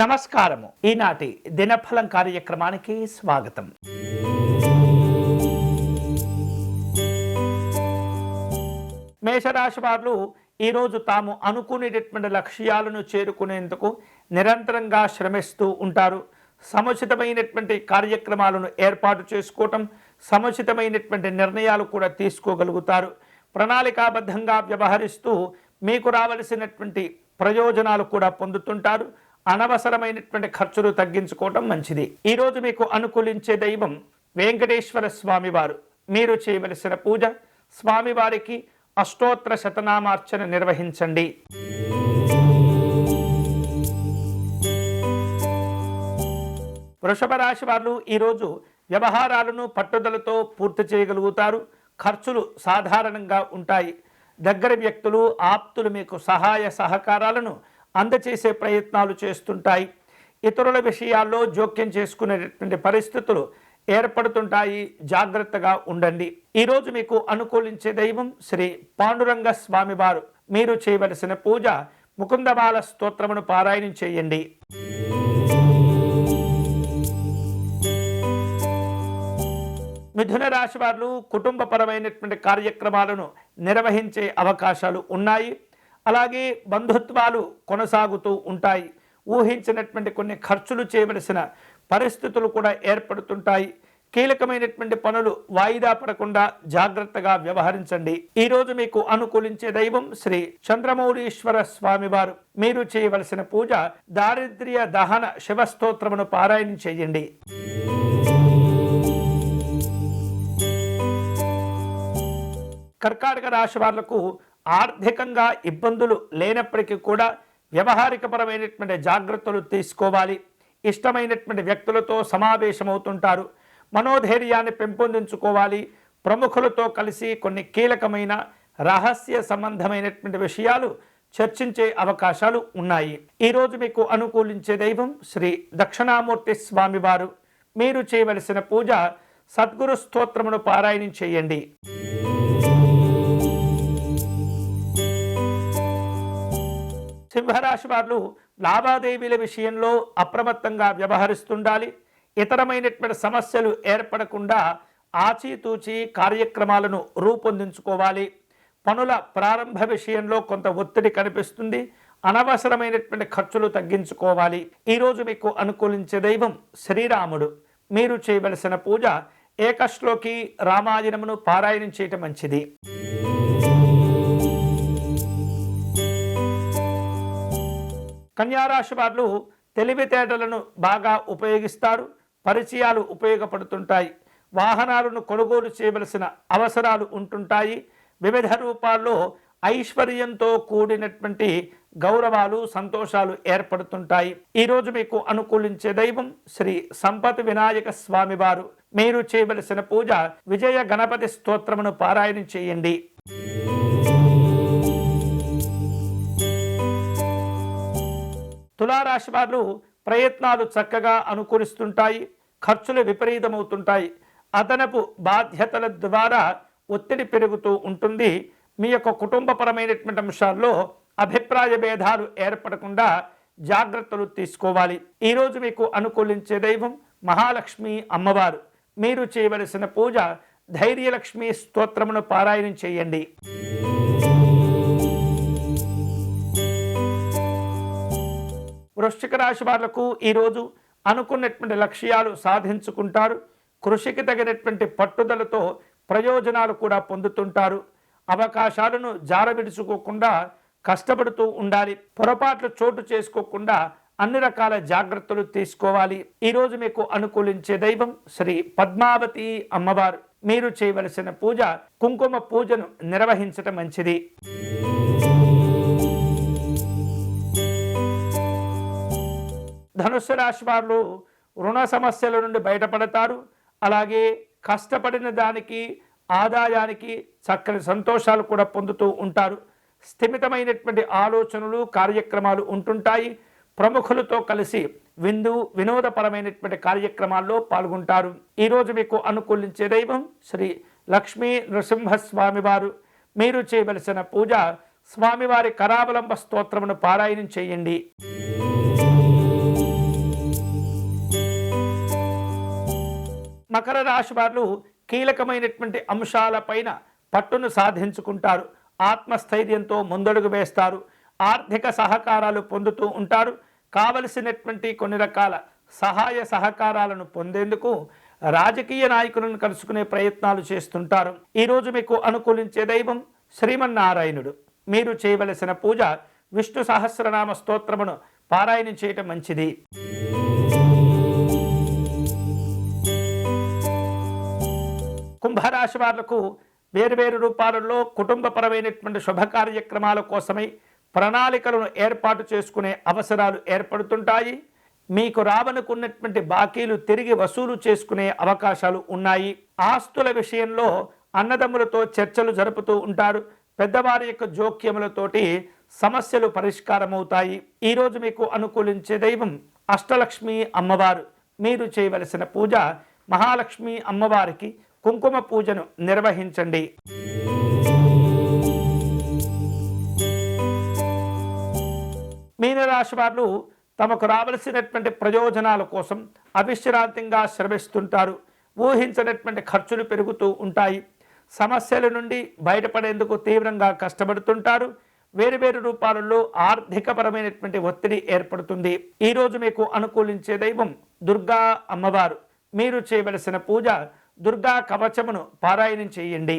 నమస్కారము. ఈనాటి దినఫలం కార్యక్రమానికి స్వాగతం. మేషరాశి వారు ఈరోజు తాము అనుకునేటటువంటి లక్ష్యాలను చేరుకునేందుకు నిరంతరంగా శ్రమిస్తూ ఉంటారు. సముచితమైనటువంటి కార్యక్రమాలను ఏర్పాటు చేసుకోవటం, సముచితమైనటువంటి నిర్ణయాలు కూడా తీసుకోగలుగుతారు. ప్రణాళికాబద్ధంగా వ్యవహరిస్తూ మీకు రావలసినటువంటి ప్రయోజనాలు కూడా పొందుతుంటారు. అనవసరమైనటువంటి ఖర్చులు తగ్గించుకోవటం మంచిది. ఈరోజు మీకు అనుకూలించే దైవం వెంకటేశ్వర స్వామివారు. మీరు చేయవలసిన పూజ స్వామివారికి అష్టోత్తర శతనామార్చన నిర్వహించండి. వృషభ రాశి వారు ఈరోజు వ్యవహారాలను పట్టుదలతో పూర్తి చేయగలుగుతారు. ఖర్చులు సాధారణంగా ఉంటాయి. దగ్గర వ్యక్తులు, ఆప్తులు మీకు సహాయ సహకారాలను అందచేసే ప్రయత్నాలు చేస్తుంటాయి. ఇతరుల విషయాల్లో జోక్యం చేసుకునేటటువంటి పరిస్థితులు ఏర్పడుతుంటాయి. జాగ్రత్తగా ఉండండి. ఈరోజు మీకు అనుకూలించే దైవం శ్రీ పాండురంగ స్వామివారు. మీరు చేయవలసిన పూజ ముకుందమాల స్తోత్రమును పారాయణం చేయండి. మిథున రాశి వారు కుటుంబపరమైనటువంటి కార్యక్రమాలను నిర్వహించే అవకాశాలు ఉన్నాయి. అలాగే బంధుత్వాలు కొనసాగుతూ ఉంటాయి. ఊహించినటువంటి కొన్ని ఖర్చులు చేయవలసిన పరిస్థితులు కూడా ఏర్పడుతుంటాయి. కీలకమైనటువంటి పనులు వాయిదా పడకుండా జాగ్రత్తగా వ్యవహరించండి. ఈరోజు మీకు అనుకూలించే దైవం శ్రీ చంద్రమౌళీశ్వర స్వామివారు. మీరు చేయవలసిన పూజ దారిద్ర్య దహన శివస్తోత్రమును పారాయణం చేయండి. కర్కాటక రాశి వాళ్లకు ఆర్థికంగా ఇబ్బందులు లేనప్పటికీ కూడా వ్యవహారికపరమైనటువంటి జాగ్రత్తలు తీసుకోవాలి. ఇష్టమైనటువంటి వ్యక్తులతో సమావేశమవుతుంటారు. మనోధైర్యాన్ని పెంపొందించుకోవాలి. ప్రముఖులతో కలిసి కొన్ని కీలకమైన రహస్య సంబంధమైనటువంటి విషయాలు చర్చించే అవకాశాలు ఉన్నాయి. ఈరోజు మీకు అనుకూలించే దైవం శ్రీ దక్షిణామూర్తి స్వామివారు. మీరు చేయవలసిన పూజ సద్గురు స్తోత్రమును పారాయణం చేయండి. సింహరాశి వారు లావాదేవీల విషయంలో అప్రమత్తంగా వ్యవహరిస్తుండాలి. ఇతరమైనటువంటి సమస్యలు ఏర్పడకుండా ఆచితూచి కార్యక్రమాలను రూపొందించుకోవాలి. పనుల ప్రారంభ విషయంలో కొంత ఒత్తిడి కనిపిస్తుంది. అనవసరమైనటువంటి ఖర్చులు తగ్గించుకోవాలి. ఈరోజు మీకు అనుకూలించే దైవం శ్రీరాముడు. మీరు చేయవలసిన పూజ ఏకశ్లోకి రామాయణమును పారాయణం చేయటం మంచిది. కన్యారాశి వారు తెలివితేటలను బాగా ఉపయోగిస్తారు. పరిచయాలు ఉపయోగపడుతుంటాయి. వాహనాలను కొనుగోలు చేయవలసిన అవసరాలు ఉంటుంటాయి. వివిధ రూపాల్లో ఐశ్వర్యంతో కూడినటువంటి గౌరవాలు, సంతోషాలు ఏర్పడుతుంటాయి. ఈరోజు మీకు అనుకూలించే దైవం శ్రీ సంపత్ వినాయక స్వామివారు. మీరు చేయవలసిన పూజ విజయ గణపతి స్తోత్రమును పారాయణం చేయండి. తులారాశి వారు ప్రయత్నాలు చక్కగా అనుకూలిస్తుంటాయి. ఖర్చులు విపరీతమవుతుంటాయి. అదనపు బాధ్యతల ద్వారా ఒత్తిడి పెరుగుతూ ఉంటుంది. మీ యొక్క కుటుంబపరమైనటువంటి అంశాల్లో అభిప్రాయ భేదాలు ఏర్పడకుండా జాగ్రత్తలు తీసుకోవాలి. ఈరోజు మీకు అనుకూలించే దైవం మహాలక్ష్మి అమ్మవారు. మీరు చేయవలసిన పూజ ధైర్యలక్ష్మి స్తోత్రమును పారాయణం చేయండి. వృశ్చిక రాశి వాళ్లకు ఈరోజు అనుకున్నటువంటి లక్ష్యాలు సాధించుకుంటారు. కృషికి తగినటువంటి పట్టుదలతో ప్రయోజనాలు కూడా పొందుతుంటారు. అవకాశాలను జారవిడుచుకోకుండా కష్టపడుతూ ఉండాలి. పొరపాట్లు చోటు చేసుకోకుండా అన్ని రకాల జాగ్రత్తలు తీసుకోవాలి. ఈరోజు మీకు అనుకూలించే దైవం శ్రీ పద్మావతి అమ్మవారు. మీరు చేయవలసిన పూజ కుంకుమ పూజను నిర్వహించటం మంచిది. ధనుస్సు రాశి వారు రుణ సమస్యల నుండి బయటపడతారు. అలాగే కష్టపడిన దానికి ఆదాయానికి చక్కని సంతోషాలు కూడా పొందుతూ ఉంటారు. స్థిమితమైనటువంటి ఆలోచనలు, కార్యక్రమాలు ఉంటుంటాయి. ప్రముఖులతో కలిసి వినోదపరమైనటువంటి కార్యక్రమాల్లో పాల్గొంటారు. ఈరోజు మీకు అనుకూలించే దైవం శ్రీ లక్ష్మీ నృసింహస్వామి వారు. మీరు చేయవలసిన పూజ స్వామివారి కరావలంబ స్తోత్రమును పారాయణం చేయండి. మకర రాశి వారు కీలకమైనటువంటి అంశాలపైన పట్టును సాధించుకుంటారు. ఆత్మస్థైర్యంతో ముందడుగు వేస్తారు. ఆర్థిక సహకారాలు పొందుతూ ఉంటారు. కావలసినటువంటి కొన్ని రకాల సహాయ సహకారాలను పొందేందుకు రాజకీయ నాయకులను కలుసుకునే ప్రయత్నాలు చేస్తుంటారు. ఈరోజు మీకు అనుకూలించే దైవం శ్రీమన్నారాయణుడు. మీరు చేయవలసిన పూజ విష్ణు సహస్రనామ స్తోత్రమును పారాయణం చేయటం మంచిది. కుంభరాశి వాళ్లకు వేరువేరు రూపాలలో కుటుంబపరమైనటువంటి శుభ కార్యక్రమాల కోసమై ప్రణాళికలను ఏర్పాటు చేసుకునే అవసరాలు ఏర్పడుతుంటాయి. మీకు రావనుకున్నటువంటి బాకీలు తిరిగి వసూలు చేసుకునే అవకాశాలు ఉన్నాయి. ఆస్తుల విషయంలో అన్నదమ్ములతో చర్చలు జరుపుతూ ఉంటారు. పెద్దవారి యొక్క జోక్యములతోటి సమస్యలు పరిష్కారమవుతాయి. ఈరోజు మీకు అనుకూలించే దైవం అష్టలక్ష్మి అమ్మవారు. మీరు చేయవలసిన పూజ మహాలక్ష్మి అమ్మవారికి కుంకుమ పూజను నిర్వహించండి. మీనరాశి వారు తమకు రావలసినటువంటి ప్రయోజనాల కోసం అవిశ్రాంతంగా శ్రమిస్తుంటారు. ఊహించినటువంటి ఖర్చులు పెరుగుతూ ఉంటాయి. సమస్యల నుండి బయటపడేందుకు తీవ్రంగా కష్టపడుతుంటారు. వేరువేరు రూపాలలో ఆర్థికపరమైనటువంటి ఒత్తిడి ఏర్పడుతుంది. ఈరోజు మీకు అనుకూలించే దైవం దుర్గా అమ్మవారు. మీరు చేయవలసిన పూజ దుర్గా కవచమును పారాయణం చేయండి.